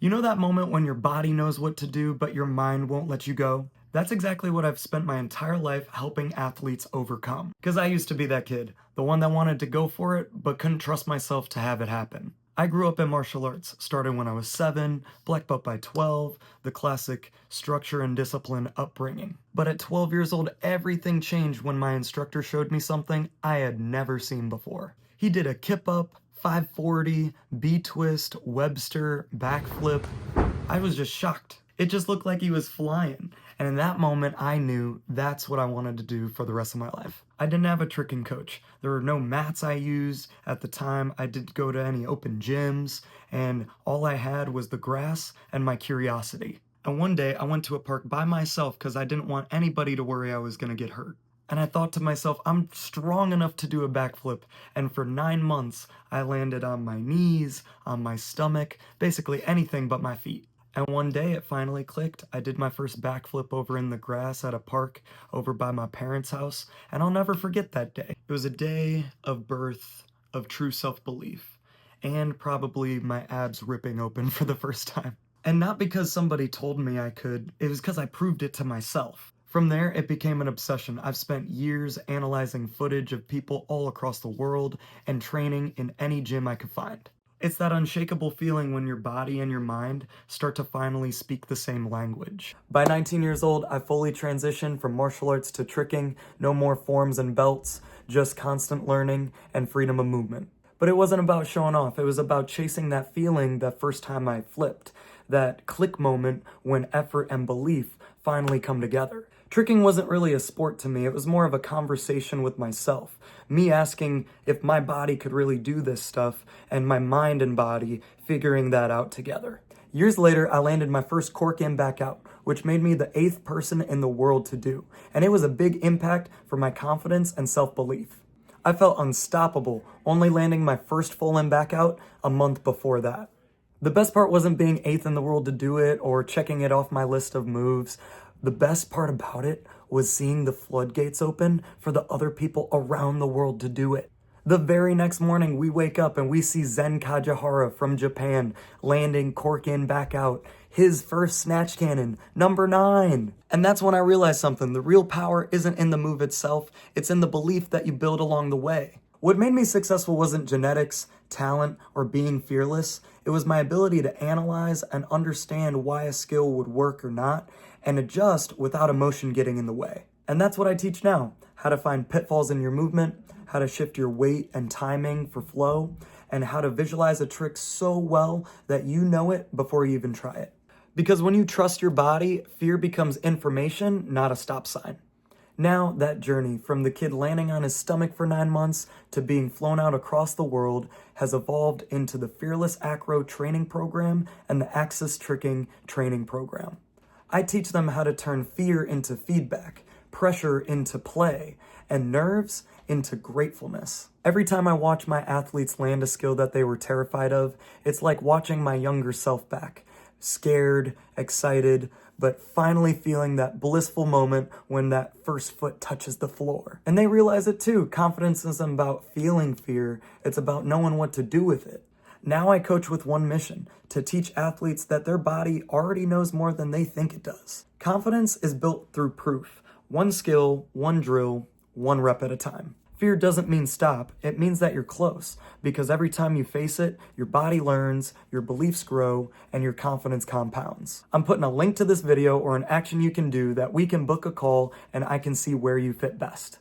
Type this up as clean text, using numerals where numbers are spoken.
You know that moment when your body knows what to do, but your mind won't let you go? That's exactly what I've spent my entire life helping athletes overcome. Because I used to be that kid, the one that wanted to go for it, but couldn't trust myself to have it happen. I grew up in martial arts, started when I was 7, black belt by 12, the classic structure and discipline upbringing. But at 12 years old, everything changed when my instructor showed me something I had never seen before. He did a kip up, 540, B-twist, Webster, backflip. I was just shocked. It just looked like he was flying. And in that moment, I knew that's what I wanted to do for the rest of my life. I didn't have a tricking coach. There were no mats I used at the time. I didn't go to any open gyms. And all I had was the grass and my curiosity. And one day I went to a park by myself because I didn't want anybody to worry I was going to get hurt. And I thought to myself, I'm strong enough to do a backflip. And for 9 months, I landed on my knees, on my stomach, basically anything but my feet. And one day it finally clicked. I did my first backflip over in the grass at a park over by my parents' house. And I'll never forget that day. It was a day of birth, of true self-belief, and probably my abs ripping open for the first time. And not because somebody told me I could, it was because I proved it to myself. From there, it became an obsession. I've spent years analyzing footage of people all across the world and training in any gym I could find. It's that unshakable feeling when your body and your mind start to finally speak the same language. By 19 years old, I fully transitioned from martial arts to tricking, no more forms and belts, just constant learning and freedom of movement. But it wasn't about showing off, it was about chasing that feeling that first time I flipped, that click moment when effort and belief finally come together. Tricking wasn't really a sport to me, it was more of a conversation with myself. Me asking if my body could really do this stuff, and my mind and body figuring that out together. Years later, I landed my first Cork-in Back-Out, which made me the 8th person in the world to do, and it was a big impact for my confidence and self-belief. I felt unstoppable, only landing my first full-in back-out a month before that. The best part wasn't being 8th in the world to do it or checking it off my list of moves. The best part about it was seeing the floodgates open for the other people around the world to do it. The very next morning, we wake up and we see Zen Kajihara from Japan landing Cork-in Back-Out, his first snatch cannon, number 9. And that's when I realized something. The real power isn't in the move itself, it's in the belief that you build along the way. What made me successful wasn't genetics, talent, or being fearless. It was my ability to analyze and understand why a skill would work or not, and adjust without emotion getting in the way. And that's what I teach now. How to find pitfalls in your movement, how to shift your weight and timing for flow, and how to visualize a trick so well that you know it before you even try it. Because when you trust your body, fear becomes information, not a stop sign. Now, that journey from the kid landing on his stomach for 9 months to being flown out across the world has evolved into the Fearless Acro training program and the Axis Tricking training program. I teach them how to turn fear into feedback, pressure into play, and nerves into gratefulness. Every time I watch my athletes land a skill that they were terrified of, it's like watching my younger self back. Scared, excited, but finally feeling that blissful moment when that first foot touches the floor. And they realize it too. Confidence isn't about feeling fear, it's about knowing what to do with it. Now I coach with one mission, to teach athletes that their body already knows more than they think it does. Confidence is built through proof. One skill, one drill, one rep at a time. Fear doesn't mean stop, it means that you're close, because every time you face it, your body learns, your beliefs grow, and your confidence compounds. I'm putting a link to this video or an action you can do that we can book a call and I can see where you fit best.